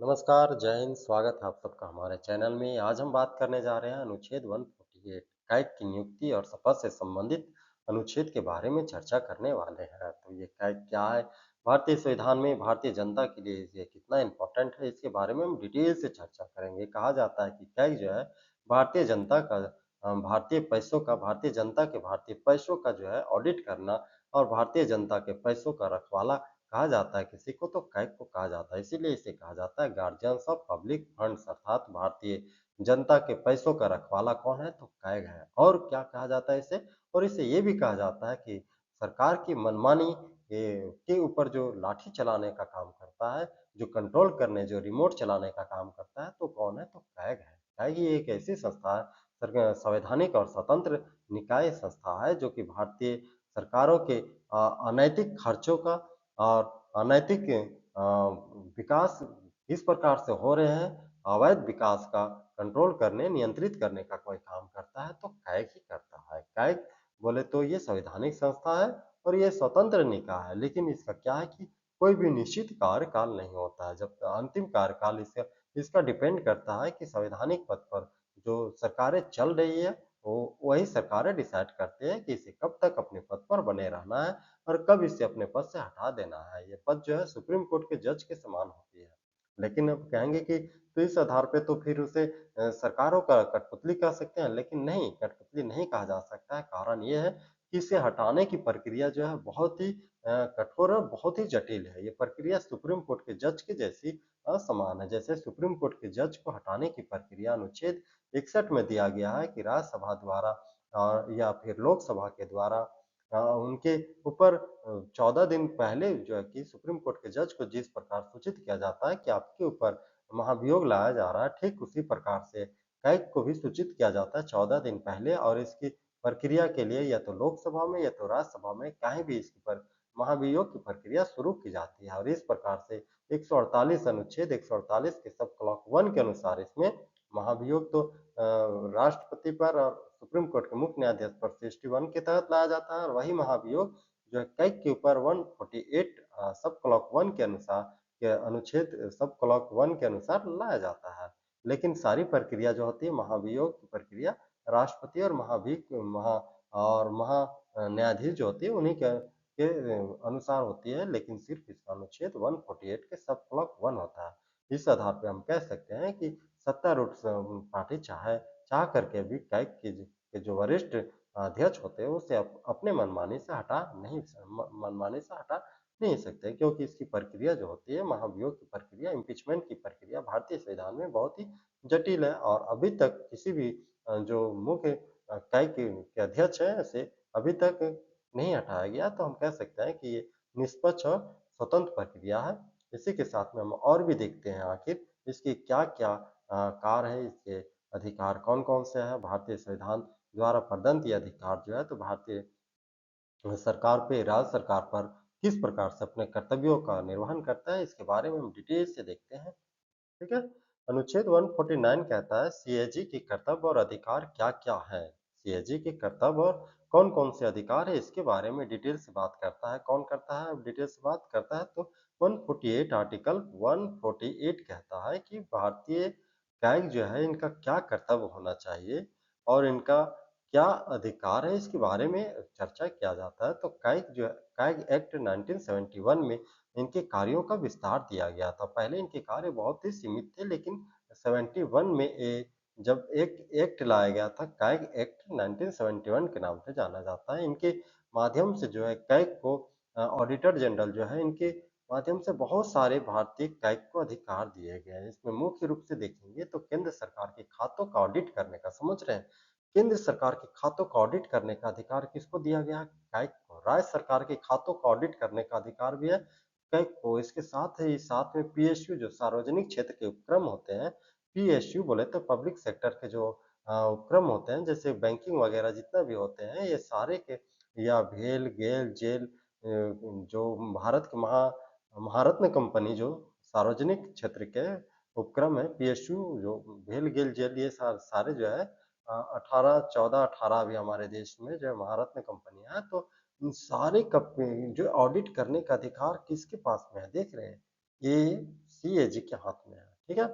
नमस्कार, जय हिंद, स्वागत है आप सबका हमारे चैनल में। आज हम बात करने जा रहे हैं अनुच्छेद 148 कैग की नियुक्ति और शपथ से संबंधित अनुच्छेद के बारे में चर्चा करने वाले हैं। तो ये कैग क्या है? भारतीय संविधान में भारतीय जनता के लिए ये कितना इम्पोर्टेंट है, इसके बारे में हम डिटेल से चर्चा करेंगे। कहा जाता है कि कैग जो है भारतीय जनता का भारतीय पैसों का भारतीय जनता के भारतीय पैसों का जो है ऑडिट करना और भारतीय जनता के पैसों का रखवाला कहा जाता है किसी को तो कैग को कहा जाता है। इसीलिए इसे कहा जाता है गार्जियंस ऑफ पब्लिक फंड्स अर्थात भारतीय जनता के पैसों का रखवाला कौन है तो कैग है। और क्या कहा जाता है इसे? और इसे ये भी कहा जाता है कि सरकार की मनमानी के ऊपर जो लाठी चलाने का काम करता है, जो कंट्रोल करने, जो रिमोट चलाने का काम करता है तो कौन है तो कैग है। कैग ही एक ऐसी संस्था है, संवैधानिक और स्वतंत्र निकाय संस्था है जो कि भारतीय सरकारों के अनैतिक खर्चों का और अनैतिक विकास किस प्रकार से हो रहे हैं, अवैध विकास का कंट्रोल करने, नियंत्रित करने का कोई काम करता है तो कैग ही करता है। कैग बोले तो ये संवैधानिक संस्था है और ये स्वतंत्र निकाय है, लेकिन इसका क्या है कि कोई भी निश्चित कार्यकाल नहीं होता है। जब अंतिम कार्यकाल इसका इसका डिपेंड करता है कि संवैधानिक पद पर जो सरकारें चल रही है, वो वही सरकारें डिसाइड करते हैं कि इसे कब तक अपने पद पर बने रहना है और कब इसे अपने पद से हटा देना है। ये पद जो है सुप्रीम कोर्ट के जज के समान होती है। लेकिन अब कहेंगे कि तो इस आधार पे तो फिर उसे सरकारों का कठपुतली कह सकते हैं, लेकिन नहीं, कठपुतली नहीं कहा जा सकता है। कारण ये है कि इसे हटाने की प्रक्रिया जो है बहुत ही कठोर और बहुत ही जटिल है। ये प्रक्रिया सुप्रीम कोर्ट के जज के जैसी समान है। जैसे सुप्रीम कोर्ट के जज को हटाने की प्रक्रिया अनुच्छेद 61 में दिया गया है कि राज्यसभा द्वारा या फिर लोकसभा के द्वारा उनके ऊपर 14 दिन पहले जो है कि सुप्रीम कोर्ट के जज को जिस प्रकार सूचित किया जाता है कि आपके ऊपर महाभियोग लाया जा रहा है, ठीक उसी प्रकार से कैग को भी सूचित किया जाता है 14 दिन पहले और इसकी प्रक्रिया के लिए या तो लोकसभा में या तो राज्यसभा में कहीं भी इसकी पर महाभियोग की प्रक्रिया शुरू की जाती है और इस प्रकार से 148 अनुच्छेद 148 के सब क्लॉक 1 के अनुसार इसमें महाभियोग तो राष्ट्रपति पर और सुप्रीम कोर्ट के मुख्य न्यायाधीश पर 61 के तहत लाया जाता है और वही महाभियोग जो है कैग के ऊपर 148 सब क्लॉक 1 के अनुसार के अनुच्छेद सब क्लॉक 1 के अनुसार लाया जाता है। लेकिन सारी प्रक्रिया जो होती है महाभियोग की प्रक्रिया राष्ट्रपति और महा न्यायाधीश जो होती है उन्हीं के अनुसार होती है, लेकिन सिर्फ इसका अनुच्छेद 148 के सब क्लॉक 1 होता है। इस आधार पे हम कह सकते हैं कि सत्तारूढ़ पार्टी चाह करके भी कैग के जो वरिष्ठ अध्यक्ष होते हैं उसे अपने मनमानी से हटा नहीं मनमानी से हटा नहीं सकते, क्योंकि इसकी प्रक्रिया जो होती है महाभियोग की प्रक्रिया इम्पीचमेंट की प्रक्रिया भारतीय संविधान में बहुत ही जटिल है और अभी तक किसी भी जो मुख्य कैग के अध्यक्ष है ऐसे अभी तक नहीं हटाया गया। तो हम कह सकते हैं कि ये निष्पक्ष और स्वतंत्र प्रक्रिया है। इसी के साथ में हम और भी देखते हैं आखिर इसके क्या क्या कार्य है, इसके अधिकार कौन कौन से हैं। भारतीय संविधान द्वारा प्रदत्त ये अधिकार जो है तो भारतीय सरकार पे राज्य सरकार पर किस प्रकार से अपने कर्तव्यों का निर्वहन करता है, इसके बारे में हम डिटेल से देखते हैं। ठीक है। अनुच्छेद 149 कहता है सीएजी के कर्तव्य और अधिकार क्या क्या है। सीएजी के कर्तव्य और कौन कौन से अधिकार है इसके बारे में डिटेल से बात करता है। कौन करता है, अब डिटेल से बात करता है तो 148 आर्टिकल 148 कहता है कि भारतीय कैग जो है इनका क्या कर्तव्य होना चाहिए और इनका क्या अधिकार है इसके बारे में चर्चा किया जाता है। तो कैग जो है कैग एक्ट 1971 में इनके कार्यों का विस्तार दिया गया था। पहले इनके कार्य बहुत ही सीमित थे, लेकिन 71 में जब एक एक्ट लाया गया था कैग एक्ट 1971 के नाम से जाना जाता है। इनके माध्यम से जो है कैग को ऑडिटर जनरल जो है इनके माध्यम से बहुत सारे भारतीय कैग को अधिकार दिए गए हैं। इसमें मुख्य रूप से देखेंगे तो केंद्र सरकार के खातों का ऑडिट करने का, समझ रहे हैं, केंद्र सरकार के खातों का ऑडिट करने का अधिकार किसको दिया गया है? कैग को। राज्य सरकार के खातों का ऑडिट करने का अधिकार भी है कैग को। इसके साथ में पीएसयू जो सार्वजनिक क्षेत्र के उपक्रम होते हैं, पीएसयू बोले तो पब्लिक सेक्टर के जो उपक्रम होते हैं जैसे बैंकिंग वगैरह जितना भी होते हैं ये सारे के या भेल गेल जेल जो भारत के महारत्न कंपनी जो सार्वजनिक क्षेत्र के उपक्रम है पीएसयू जो भेल गेल जेल ये सारे जो है 18 14 18 अभी हमारे देश में जो महारत्न कंपनियां हैं तो इन सारे जो ऑडिट करने का अधिकार किसके पास में है देख रहे हैं, ये सीएजी के हाथ में है, ठीक है?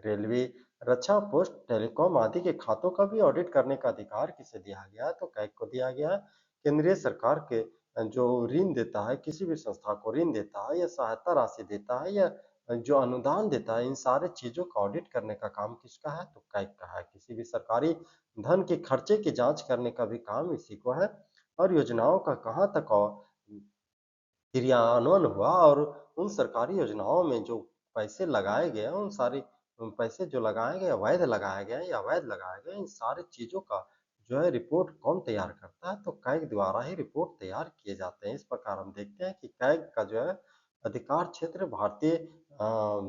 रेलवे, रक्षा, पोस्ट, टेलीकॉम आदि के खातों का भी ऑडिट करने का अधिकार किसे दिया गया है? तो कैग को दिया गया है। केंद्रीय सरकार के जो ऋण देता है, किसी भी संस्था को ऋण देता है या सहायता राशि देता है या जो अनुदान देता है, इन सारे चीजों का ऑडिट करने का काम किसका है? तो कैग का है। किसी भी सरकारी धन के खर्चे की जांच करने का भी काम इसी को है। और योजनाओं का कहाँ तक क्रियान्वयन हुआ और उन सरकारी योजनाओं में जो पैसे लगाए गए हैं, उन सारी पैसे जो लगाए गए, वैध लगाए गए या अवैध लगाए गए, इन सारी चीज़ों का जो है रिपोर्ट कौन तैयार करता है? तो कैग द्वारा ही रिपोर्ट तैयार किए जाते हैं। इस प्रकार हम देखते हैं कि कैग का जो है अधिकार क्षेत्र भारतीय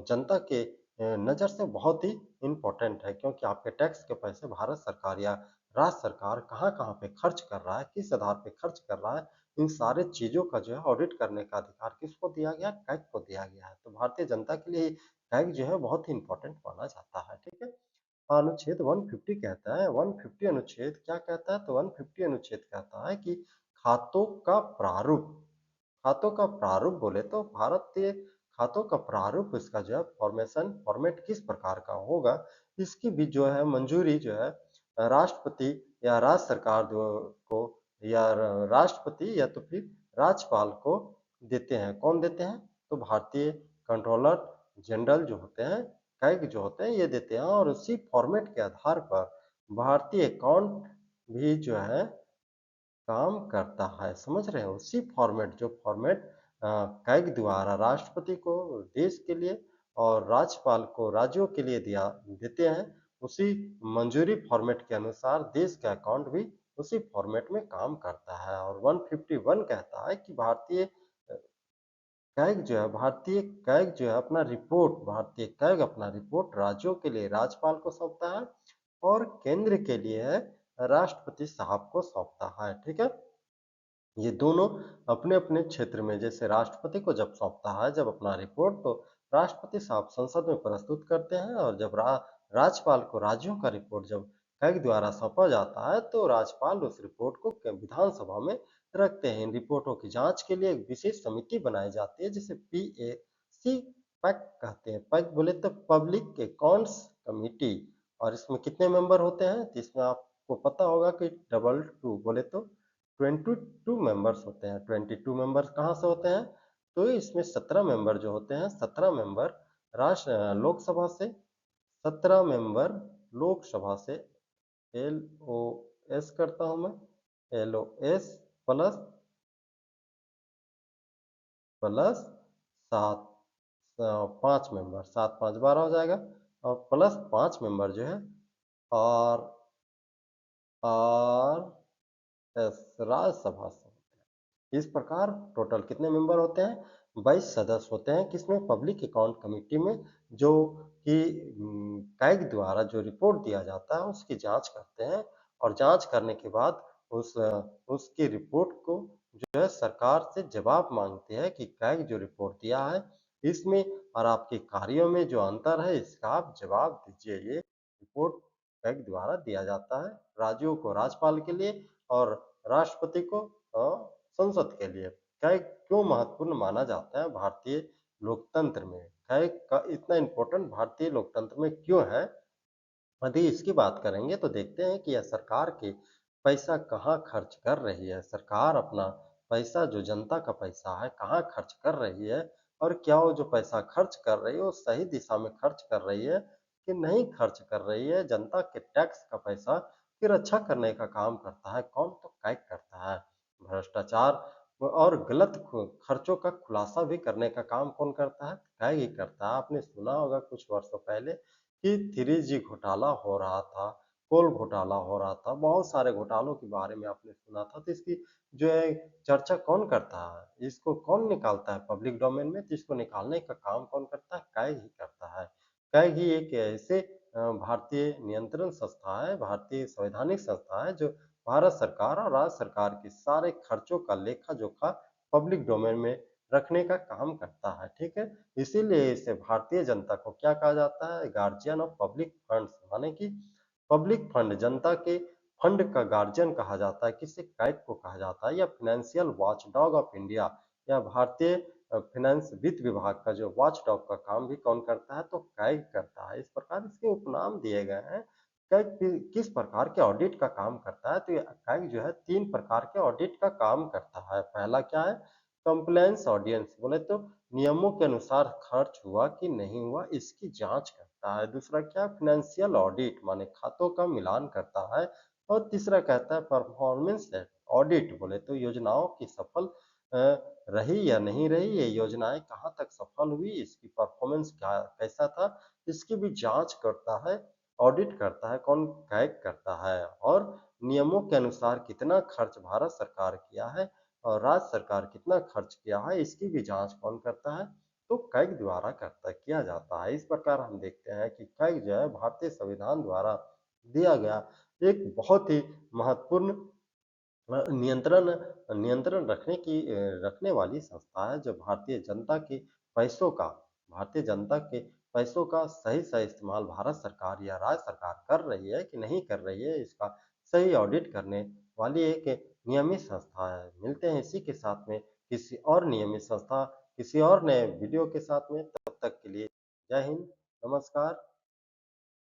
जनता के नज़र से बहुत ही इम्पोर्टेंट है, क्योंकि आपके टैक्स के पैसे भारत सरकार या राज्य सरकार कहाँ-कहाँ पे खर्च कर रहा है, किस आधार पे खर्च कर रहा है, इन सारे चीज़ों का जो है ऑडिट करने का अधिकार किसको दिया गया? कैग को दिया गया है। तो भारतीय जनता के लिए कैग जो है बहुत ही इम्पोर्टेंट माना जाता है, ठीक है? अनुच्छेद 150 कहता है, 150 अनुच्छेद क्या कहता है? तो 150 अनुच्छेद कहता है कि खातों का प्रारूप, खातों का प्रारूप बोले तो भारतीय खातों का प्रारूप, इसका जो है फॉर्मेशन फॉर्मेट किस प्रकार का होगा, इसकी भी जो है मंजूरी जो है राष्ट्रपति या राज्य सरकार को या राष्ट्रपति या तो फिर राज्यपाल को देते हैं। कौन देते हैं? तो भारतीय कंट्रोलर जनरल जो होते हैं, कैग जो होते हैं, ये देते हैं। और उसी फॉर्मेट के आधार पर भारतीय अकाउंट भी जो है काम करता है। समझ रहे हो? उसी फॉर्मेट जो फॉर्मेट कैग द्वारा राष्ट्रपति को देश के लिए और राज्यपाल को राज्यों के लिए दिया देते हैं, उसी मंजूरी फॉर्मेट के अनुसार देश का अकाउंट भी उसी फॉर्मेट में काम करता है। और 151 कहता है कि कैग जो है अपना रिपोर्ट, भारतीय कैग अपना रिपोर्ट राज्यों के लिए राज्यपाल को सौंपता है और केंद्र के लिए है राष्ट्रपति साहब को सौंपता है, ठीक है? ये दोनों अपने-अपने क्षेत्र में, जैसे राष्ट्रपति को जब सौंपता है जब अपना रिपोर्ट, तो राष्ट्रपति साहब संसद में प्रस्तुत करते हैं और जब राज्यपाल को राज्यों का रिपोर्ट जब कैग द्वारा सौंपा जाता है तो राज्यपाल उस रिपोर्ट को विधानसभा में रखते हैं। इन रिपोर्टों की जांच के लिए एक विशेष समिति बनाई जाती है जिसे पीएसी पैक कहते हैं। पैक बोले तो पब्लिक अकाउंट्स कमिटी। और इसमें कितने मेंबर होते हैं? तो इसमें आपको पता होगा कि डबल टू बोले तो 22 मेंबर्स होते हैं। 22 मेंबर्स कहाँ से होते हैं? तो इसमें 17 मेंबर जो होते हैं, 17 मेंबर लोकसभा से, 17 मेंबर लोकसभा से, एल ओ एस करता हूँ मैं, L O S plus plus सात, 5 मेंबर, 7 5 12 हो जाएगा। और प्लस 5 मेंबर जो है और आर एस राज्यसभा से। इस प्रकार टोटल कितने मेंबर होते हैं? 22 सदस्य होते हैं। किसमें? पब्लिक अकाउंट कमेटी में, जो कि कैग द्वारा जो रिपोर्ट दिया जाता है उसकी जांच करते हैं और जांच करने के बाद उस उसकी रिपोर्ट को जो है सरकार से जवाब मांगते हैं कि कैग जो रिपोर्ट दिया है इसमें और आपके कार्यों में जो अंतर है इसका आप जवाब दीजिए। ये रिपोर्ट कैग द्वारा दिया जाता है राज्यों को राज्यपाल के लिए और राष्ट्रपति को संसद के लिए। कैग क्यों महत्वपूर्ण माना जाता है भारतीय लोकतंत्र में? कैग का इतना इम्पोर्टेंट भारतीय लोकतंत्र में क्यों है? यदि इसकी बात करेंगे तो देखते हैं कि यह सरकार के पैसा कहाँ खर्च कर रही है। सरकार अपना पैसा, जो जनता का पैसा है, कहाँ खर्च कर रही है और क्या वो जो पैसा खर्च कर रही है वो सही दिशा में खर्च कर रही है कि नहीं खर्च कर रही है। जनता के टैक्स का पैसा की रक्षा करने का काम करता है कौन? तो कैग करता है। भ्रष्टाचार और गलत खर्चों का खुलासा भी करने का काम कौन करता है? कैग ही करता है। आपने सुना होगा कुछ वर्षों पहले कि 3G घोटाला हो रहा था, कोल घोटाला हो रहा था, बहुत सारे घोटालों के बारे में आपने सुना था। तो इसकी जो है चर्चा कौन करता है? इसको कौन निकालता है पब्लिक डोमेन में? तो इसको निकालने का काम कौन करता है? कैग ही करता है। कैग ही एक ऐसे भारतीय नियंत्रण संस्था है, भारतीय संवैधानिक संस्था है जो भारत सरकार और राज्य सरकार के सारे खर्चों का लेखा-जोखा पब्लिक डोमेन में रखने का काम करता है, ठीक है? इसीलिए इसे भारतीय जनता को क्या कहा जाता है? गार्जियन ऑफ पब्लिक फंड्स, माने कि पब्लिक फंड, जनता के फंड का गार्जियन कहा जाता है। किसे? कैग को कहा जाता है। या फाइनेंशियल वॉचडॉग ऑफ इंडिया, या भारतीय फाइनेंस वित्त विभाग का जो वॉच डॉग का काम भी कौन करता है? तो कैग करता है। इस प्रकार इसके उपनाम दिए गए हैं। कैग किस प्रकार के ऑडिट का काम करता है? तो ये कैग जो है 3 प्रकार के ऑडिट का काम करता है। पहला क्या है? कंप्लायंस ऑडियंस बोले तो नियमों के अनुसार खर्च हुआ कि नहीं हुआ इसकी जाँच करता है। दूसरा क्या? फाइनेंशियल ऑडिट माने खातों का मिलान करता है। और तीसरा कहता है परफॉर्मेंस ऑडिट बोले तो योजनाओं की सफल रही या नहीं रही, ये योजनाएँ कहाँ तक सफल हुई, इसकी परफॉर्मेंस क्या कैसा था, इसकी भी जाँच करता है, ऑडिट करता है, कौन? कैग करता है। और नियमों के अनुसार कितना खर्च भारत सरकार किया है और राज्य सरकार कितना खर्च किया है, इसकी भी जाँच कौन करता है? तो कैग द्वारा किया जाता है। इस प्रकार हम देखते हैं कि कैग जो है भारतीय संविधान द्वारा दिया गया एक बहुत ही महत्वपूर्ण नियंत्रण नियंत्रण रखने वाली संस्था है जो भारतीय जनता के पैसों का सही-सही इस्तेमाल भारत सरकार या राज्य सरकार कर रही है कि नहीं कर रही है, इसका सही ऑडिट करने वाली एक नियमित संस्था है। मिलते हैं इसी के साथ में किसी और नियमित संस्था, किसी और नए वीडियो के साथ में, तब तक के लिए जय हिंद, नमस्कार।